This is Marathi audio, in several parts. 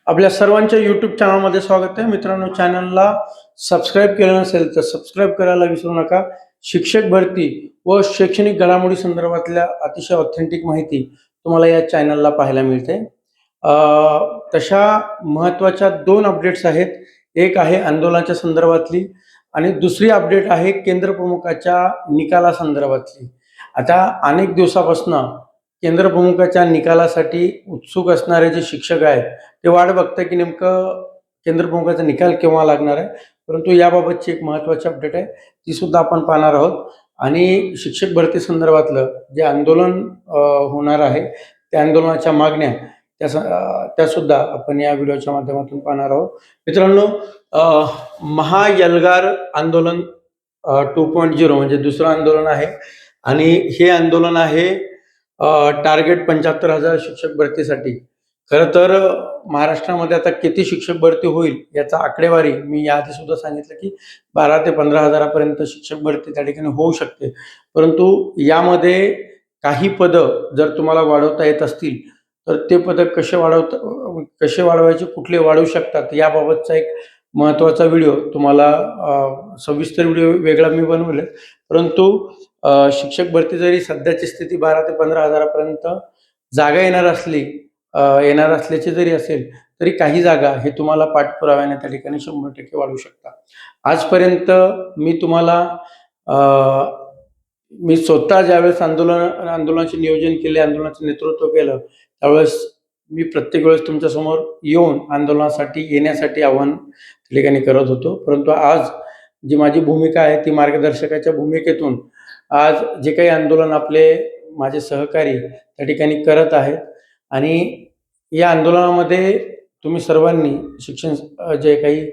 आपल्या सर्वांच्या यूट्यूब चॅनलमध्ये स्वागत आहे. मित्रांनो, चॅनलला सबस्क्राईब केलं नसेल तर सबस्क्राईब करायला विसरू नका. शिक्षक भरती व शैक्षणिक घडामोडी संदर्भातल्या अतिशय ऑथेंटिक माहिती तुम्हाला या चॅनलला पाहायला मिळते. तशा महत्त्वाच्या 2 अपडेट्स आहेत. एक आहे आंदोलनाच्या संदर्भातली आणि दुसरी अपडेट आहे केंद्र प्रमुखाच्या निकालासंदर्भातली. आता अनेक दिवसापासून केंद्र प्रमुखाच्या निकालासाठी उत्सुक असणारे जे शिक्षक आहेत ते वाट बघताय की नेमकं केंद्र प्रमुखाचा निकाल केव्हा लागणार आहे. परंतु याबाबतची एक महत्त्वाची अपडेट आहे, ती सुद्धा आपण पाहणार आहोत. आणि शिक्षक भरती संदर्भातलं जे आंदोलन होणार आहे, त्या आंदोलनाच्या मागण्या त्यासुद्धा आपण या व्हिडिओच्या माध्यमातून पाहणार आहोत. मित्रांनो, महाएल्गार आंदोलन 2.0 म्हणजे दुसरं आंदोलन आहे आणि हे आंदोलन आहे टार्गेट 75,000 शिक्षक भरतीसाठी. खरं तर महाराष्ट्रामध्ये आता किती शिक्षक भरती होईल याचा आकडेवारी मी याआधी सुद्धा सांगितलं की 12 ते 15,000पर्यंत शिक्षक भरती त्या ठिकाणी होऊ शकते. परंतु यामध्ये काही पदं जर तुम्हाला वाढवता येत असतील तर ते पदं कसे वाढवायचे, कुठले वाढवू शकतात याबाबतचा एक महत्त्वाचा व्हिडिओ तुम्हाला सविस्तर व्हिडिओ वेगळा मी बनवले. परंतु शिक्षक भरती जरी सध्याची स्थिती 12 ते 15,000पर्यंत जागा येणार असल्याची जरी असेल तरी काही जागा हे तुम्हाला पाठपुराव्याने त्या ठिकाणी 100% वाढवू शकता. आजपर्यंत मी तुम्हाला मी स्वतः ज्यावेळेस आंदोलनाचे नियोजन केले, आंदोलनाचं नेतृत्व केलं, त्यावेळेस मी प्रत्येक वेळेस तुमच्यासमोर येऊन आंदोलनासाठी येण्यासाठी आव्हान त्या ठिकाणी करत होतो. परंतु आज जी माझी भूमिका आहे ती मार्गदर्शकाच्या भूमिकेतून आज जे काही आंदोलन माझे सहकारी त्या ठिकाणी करत आहेत आणि या आंदोलनामध्ये तुम्ही सर्वांनी शिक्षण जे काही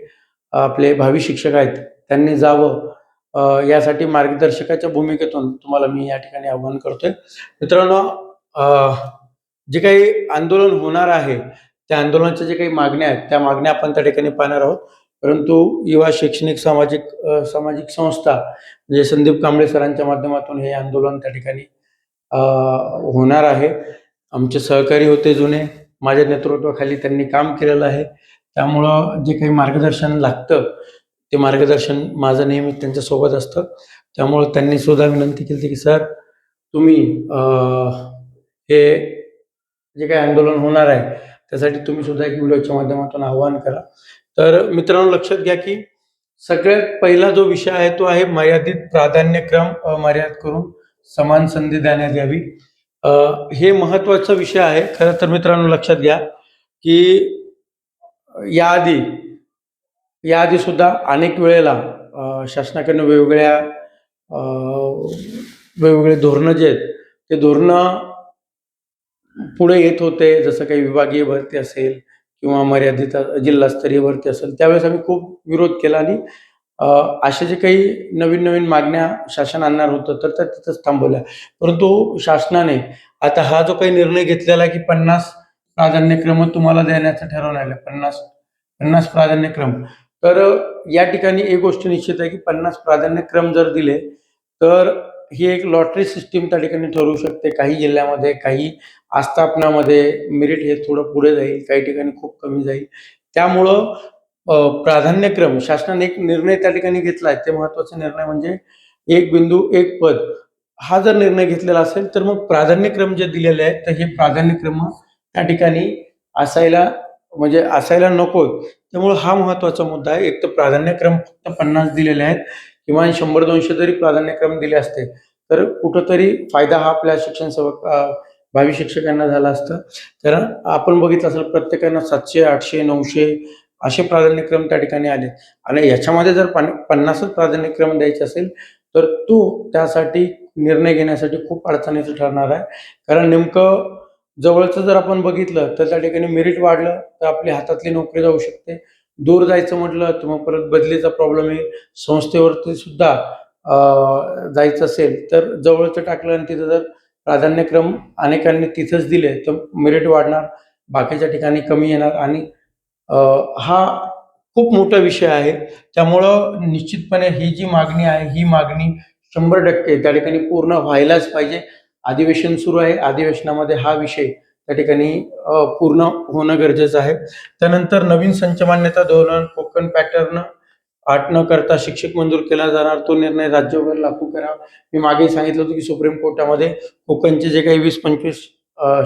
आपले भावी शिक्षक आहेत त्यांनी जावं, यासाठी मार्गदर्शकाच्या भूमिकेतून तुम्हाला मी या ठिकाणी आवाहन करतोय. मित्रांनो, जे काही आंदोलन होणार आहे त्या आंदोलनाच्या जे काही मागण्या आहेत त्या मागण्या आपण त्या ठिकाणी पाहणार आहोत. परंतु युवा शैक्षणिक सामाजिक संस्था म्हणजे संदीप कांबळे सरांच्या माध्यमातून हे आंदोलन त्या ठिकाणी होणार आहे. आमचे सहकारी होते जुने, माझ्या नेतृत्वाखाली त्यांनी काम केलेलं आहे. त्यामुळं जे काही मार्गदर्शन लागतं ते मार्गदर्शन माझं नेहमी त्यांच्यासोबत असतं. त्यामुळं त्यांनी सुद्धा विनंती केली की सर तुम्ही हे जे काही आंदोलन होणार आहे त्यासाठी तुम्ही सुद्धा एक व्हिडिओच्या माध्यमातून आवाहन करा. तर मित्रांनो, लक्षात घ्या की सगळ्यात पहिला जो विषय आहे तो आहे मर्यादित प्राधान्यक्रम अमर्याद करून समान संधी देण्यात यावी. हे महत्त्वाचा विषय आहे. खरं तर मित्रांनो, लक्षात घ्या की याआधी सुद्धा अनेक वेळेला शासनाकडून वेगवेगळे धोरणं जे आहेत ते धोरणं पुढे येत होते. जसं काही विभागीय भरती असेल किंवा मर्यादित जिल्हास्तरीय भरती असेल, त्यावेळेस आम्ही खूप विरोध केला आणि अशा जे काही नवीन मागण्या शासन आणणार होतं तर त्या तिथंच थांबवल्या. परंतु शासनाने आता हा जो काही निर्णय घेतलेला आहे की 50 प्राधान्यक्रम तुम्हाला देण्याचं ठरवलेलं आहे, 50 प्राधान्यक्रम. तर या ठिकाणी एक गोष्ट निश्चित आहे की 50 प्राधान्यक्रम जर दिले तर ही एक लॉटरी सिस्टीम त्या ठिकाणी ठरू शकते. काही जिल्ह्यामध्ये, काही आस्थापनामध्ये मेरिट हे थोडं पुढे जाईल, काही ठिकाणी खूप कमी जाईल. त्यामुळं प्राधान्यक्रम शासनाने एक निर्णय त्या ठिकाणी घेतला आहे. ते महत्त्वाचा निर्णय म्हणजे एक बिंदू एक पद हा जर निर्णय घेतलेला असेल तर मग प्राधान्यक्रम जे दिलेले आहेत तर हे प्राधान्यक्रम त्या ठिकाणी असायला नको. त्यामुळे हा महत्त्वाचा मुद्दा आहे. एक तर प्राधान्यक्रम फक्त 50 दिलेले आहेत, किंवा 100-200 जरी प्राधान्यक्रम दिले असते तर कुठंतरी फायदा हा आपल्या भावी शिक्षकांना झाला असता. कारण आपण बघितलं असेल प्रत्येकानं 700, 800, 900 असे प्राधान्यक्रम त्या ठिकाणी आले आणि याच्यामध्ये जर 50च प्राधान्यक्रम द्यायचे असेल तर त्यासाठी निर्णय घेण्यासाठी खूप अडचणीचं ठरणार आहे. कारण नेमकं जवळचं जर आपण बघितलं तर त्या ठिकाणी मेरिट वाढलं तर आपली हातातली नोकरी जाऊ शकते. दूर जायचं म्हटलं तर मग परत बदलीचा प्रॉब्लेम येईल. संस्थेवरती सुद्धा जायचं असेल तर जवळचं टाकलं आणि तिथं जर प्राधान्यक्रम अनेकांनी तिथंच दिले तर मेरिट वाढणार, बाकीच्या ठिकाणी कमी येणार आणि हा खूप मोठा विषय आहे. त्यामुळं निश्चितपणे ही जी मागणी आहे ही मागणी 100% त्या ठिकाणी पूर्ण व्हायलाच पाहिजे. अधिवेशन सुरू आहे, अधिवेशनामध्ये हा विषय त्या ठिकाणी पूर्ण होणं गरजेचं आहे. त्यानंतर नवीन संच मान्यता धोरण कोकण पॅटर्न अट न करता शिक्षक मंजूर केला जाणार, तो निर्णय राज्यभर लागू करा. मी मागे सांगितलं होतं की सुप्रीम कोर्टामध्ये कोकणचे जे काही 20-25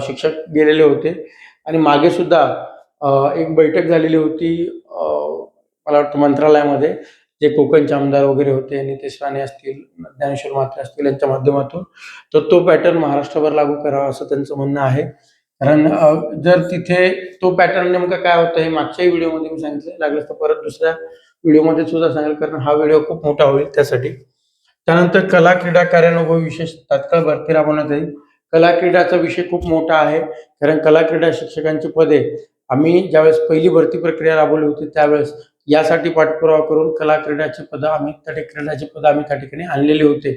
शिक्षक गेलेले होते आणि मागे सुद्धा एक बैठक झालेली होती मला वाटतं मंत्रालयामध्ये, जे कोकणचे आमदार वगैरे होते, नितेश राणे असतील, ज्ञानेश्वर म्हात्रे असतील यांच्या माध्यमातून, तर तो पॅटर्न महाराष्ट्रावर लागू करावा असं त्यांचं म्हणणं आहे. कारण जर तिथे तो पॅटर्न नेमका काय होतं हे मागच्याही व्हिडिओमध्ये मी सांगितलं, लागलं तर परत दुसऱ्या व्हिडिओमध्ये सुद्धा सांगेल, कारण हा व्हिडिओ खूप मोठा होईल त्यासाठी. त्यानंतर कला क्रीडा कार्यानुभव विशेष तात्काळ भरती राबवण्यात येईल. कला क्रीडाचा विषय खूप मोठा आहे, कारण कला क्रीडा शिक्षकांची पदे आम्ही ज्यावेळेस पहिली भरती प्रक्रिया राबवली होती त्यावेळेस यासाठी पाठपुरावा करून कला क्रीडाची पदं आम्ही त्या ठिकाणी आणलेली होते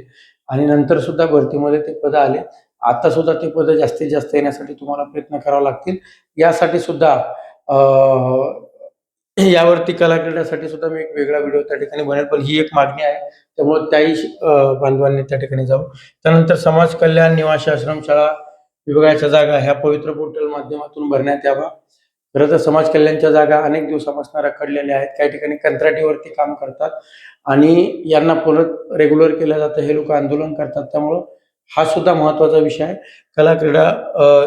आणि नंतर सुद्धा भरतीमध्ये ते पदं आले. आता सुद्धा ते पदं जास्तीत जास्त येण्यासाठी तुम्हाला प्रयत्न करावे लागतील. यासाठी सुद्धा यावरती कला क्रीडासाठी सुद्धा मी एक वेगळा व्हिडिओ त्या ठिकाणी बनवेल, पण ही एक मागणी आहे, त्यामुळे त्याही बांधवांनी त्या ठिकाणी जावं. त्यानंतर समाज कल्याण निवासी आश्रमशाळा विभागाच्या जागा ह्या पवित्र पोर्टल माध्यमातून भरण्यात यावा. खरं तर समाज कल्याणच्या जागा अनेक दिवसापासून रखडलेल्या आहेत. काही ठिकाणी कंत्राटीवरती काम करतात आणि यांना परत रेग्युलर केलं जातं, हे लोक आंदोलन करतात. त्यामुळं हा सुद्धा महत्त्वाचा विषय आहे. कला क्रीडा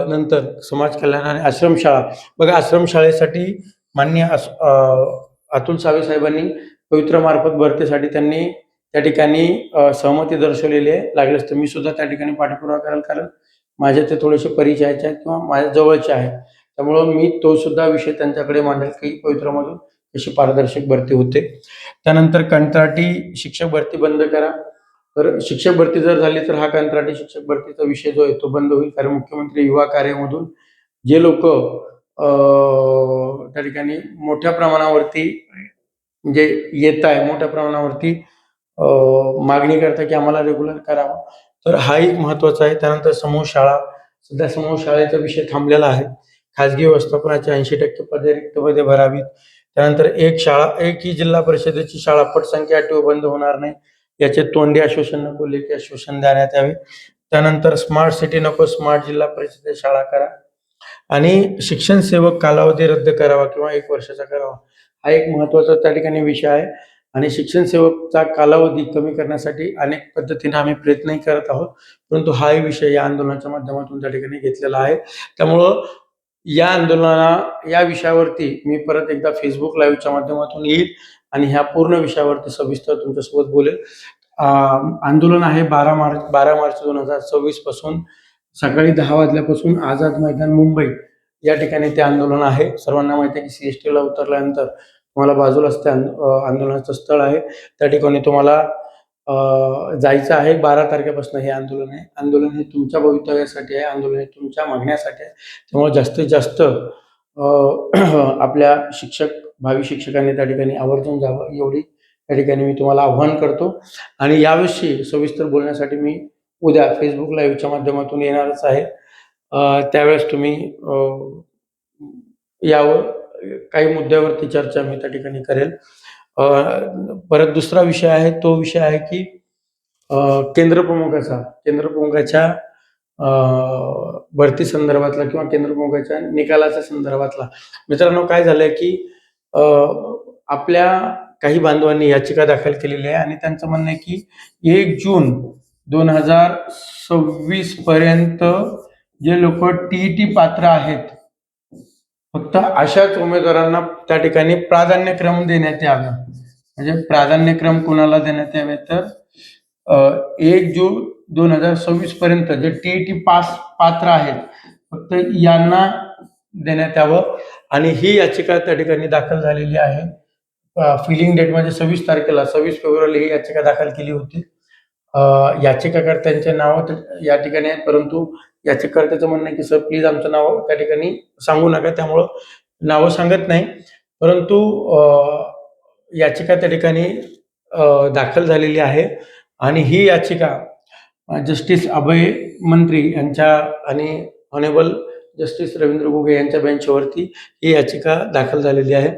नंतर समाज कल्याण आणि आश्रमशाळा. बघा, आश्रमशाळेसाठी माननीय अतुल सावे साहेबांनी पवित्र मार्फत भरतीसाठी त्यांनी त्या ठिकाणी सहमती दर्शवलेली आहे. लागल्यास तर मी सुद्धा त्या ठिकाणी पाठपुरावा करेल, कारण माझ्या ते थोडेसे परिचयाचे आहेत किंवा माझ्या जवळचे आहेत. त्यामुळं मी तो सुद्धा विषय त्यांच्याकडे मांडेल की पवित्रमधून कशी पारदर्शक भरती होते. त्यानंतर कंत्राटी शिक्षक भरती बंद करा. तर शिक्षक भरती जर झाली तर हा कंत्राटी शिक्षक भरतीचा विषय जो आहे तो बंद होईल, कारण मुख्यमंत्री युवा कार्यामधून जे लोक त्या ठिकाणी मोठ्या प्रमाणावरती म्हणजे येत आहे, मोठ्या प्रमाणावरती मागणी करता की आम्हाला रेग्युलर करावं, तर हा एक महत्त्वाचा आहे. त्यानंतर समूह शाळा, सध्या समूह शाळेचा विषय थांबलेला आहे. खाजगी व्यवस्थापनाची 80% पदे रिक्त पदे भरावीत. त्यानंतर एक ही जिल्हा परिषदेची शाळा पटसंख्या अटीवर बंद होणार नाही, याचे तोंडी आश्वासन नको, लेखी आश्वासन देण्यात यावे. त्यानंतर स्मार्ट सिटी नको, स्मार्ट जिल्हा परिषद शाळा करा आणि शिक्षण सेवक कालावधी रद्द करावा किंवा 1 वर्षाचा करावा. हा एक महत्त्वाचा त्या ठिकाणी विषय आहे आणि शिक्षण सेवकचा कालावधी कमी करण्यासाठी अनेक पद्धतीने आम्ही प्रयत्नही करत आहोत, परंतु हाही विषय या आंदोलनाच्या माध्यमातून त्या ठिकाणी घेतलेला आहे. त्यामुळं या विषयावरती मी परत एकदा Facebook लाईव्हच्या माध्यमातून येईल आणि ह्या पूर्ण विषयावरती सविस्तर तुमच्यासोबत बोलेल. आंदोलन आहे 12 मार्च 2026 पासून सकाळी 10 वाजल्यापासून आझाद मैदान मुंबई या ठिकाणी ते आंदोलन आहे. सर्वांना माहिती आहे की CSTला उतरल्यानंतर तुम्हाला बाजूलाच ते आंदोलनाचं स्थळ आहे. त्या ठिकाणी तुम्हाला जायचं आहे. 12 तारखेपासून हे आंदोलन आहे. आंदोलन हे तुमच्या भवितव्यासाठी आहे, आंदोलन हे तुमच्या मागण्यासाठी आहे. त्यामुळे जास्तीत जास्त आपल्या भावी शिक्षकांनी त्या ठिकाणी आवर्जून जावं, एवढी त्या ठिकाणी मी तुम्हाला आव्हान करतो. आणि याविषयी सविस्तर बोलण्यासाठी मी उद्या Facebook लाईव्हच्या माध्यमातून येणारच आहे. त्यावेळेस तुम्ही यावर काही मुद्द्यावरती चर्चा मी त्या ठिकाणी करेल. परत दुसरा विषय आहे, तो विषय आहे की केंद्रप्रमुखाच्या भरती संदर्भातला किंवा केंद्रप्रमुखाच्या निकालाच्या संदर्भातला. मित्रांनो, काय झालंय की आपल्या काही बांधवांनी याचिका दाखल केलेली आहे आणि त्यांचं म्हणणं आहे की 1 जून 2026 पर्यंत जे लोक TET पात्र आहेत, फक्त अशाच उमेदवारांना त्या ठिकाणी प्राधान्यक्रम देण्यात यावे. म्हणजे प्राधान्यक्रम कोणाला देण्यात यावे तर 1 जून 2026 पर्यंत जे TET पात्र आहेत फक्त यांना देण्यात यावं. आणि ही याचिका त्या ठिकाणी दाखल झालेली आहे. फिलिंग डेट म्हणजे 26 तारखेला 26 फेब्रुवारी ही याचिका दाखल केली होती. याचिकाकर्त्यांचे नाव या ठिकाणी आहेत, परंतु याचिकाकर्त्याचं म्हणणं आहे की सर प्लीज आमचं नाव त्या ठिकाणी सांगू नका, त्यामुळं नावं सांगत नाही. परंतु याचिका त्या ठिकाणी दाखल झालेली आहे आणि ही याचिका जस्टिस अभय मंत्री यांच्या आणि ऑनेबल जस्टिस रवींद्र घुगे यांच्या बेंचवरती ही याचिका दाखल झालेली आहे.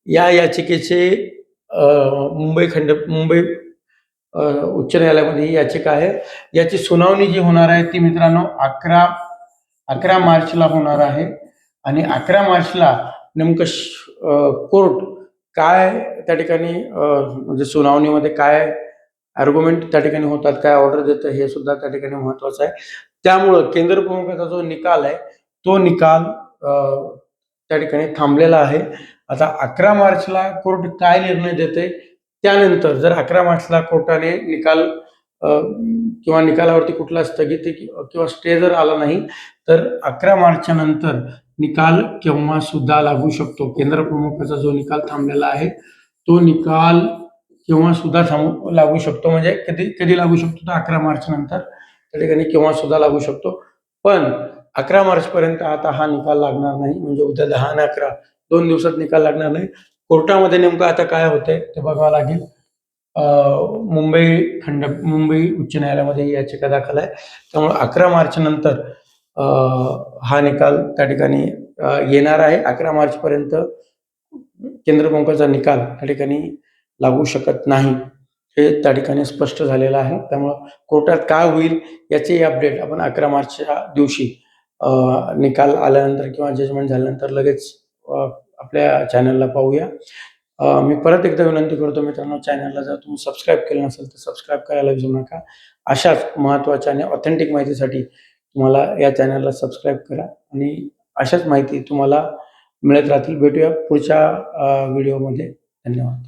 या याचिकेचे मुंबई उच्च न्यायालयामध्ये ही याचिका आहे. याची सुनावणी जी होणार आहे ती मित्रांनो 11 11 मार्चला होणार आहे आणि 11 मार्चला नेमकं कोर्ट काय त्या ठिकाणी म्हणजे सुनावणीमध्ये काय आर्ग्युमेंट त्या ठिकाणी होतात, काय ऑर्डर देतं हे सुद्धा त्या ठिकाणी महत्वाचं आहे. त्यामुळं केंद्र प्रमुखाचा जो निकाल आहे तो निकाल त्या ठिकाणी थांबलेला आहे. आता 11 मार्चला कोर्ट काय निर्णय देते त्यानंतर जर 11 मार्चला कोर्टाने निकाल किंवा निकालावरती कुठला स्थगिती किंवा स्टे जर आला नाही तर 11 मार्चच्या नंतर निकाल केव्हा सुद्धा लागू शकतो. केंद्र प्रमुखाचा जो निकाल थांबलेला आहे तो निकाल केव्हा सुद्धा लागू शकतो. म्हणजे कधी लागू शकतो तर 11 मार्च नंतर त्या ठिकाणी केव्हा सुद्धा लागू शकतो. पण 11 मार्च पर्यंत आता हा निकाल लागणार नाही. म्हणजे उद्या 10 आणि 11 2 दिवसात निकाल लागणार नाही. कोर्टामध्ये नेमकं आता काय होतंय ते बघावं लागेल. मुंबई उच्च न्यायालयामध्ये याचिका दाखल आहे. त्यामुळे 11 मार्च नंतर हा निकाल त्या ठिकाणी येणार आहे. 11 मार्च पर्यंत केंद्र प्रमुखाचा निकाल त्या ठिकाणी लागू शकत नाही हे त्या ठिकाणी स्पष्ट झालेलं आहे. त्यामुळं कोर्टात काय होईल याची अपडेट आपण 11 मार्चच्या दिवशी निकाल आल्यानंतर किंवा जजमेंट झाल्यानंतर लगेच आपल्या चॅनलला पाहूया. मी परत एकदा विनंती करतो मित्रांनो, चॅनलला जर तुम्ही सबस्क्राईब केलं नसेल तर सबस्क्राईब करायला विसरू नका. अशाच महत्त्वाच्या आणि ऑथेंटिक माहितीसाठी तुम्हाला या चॅनलला सबस्क्राईब करा आणि अशाच माहिती तुम्हाला मिळत राहतील. भेटूया पुढच्या व्हिडिओमध्ये. धन्यवाद.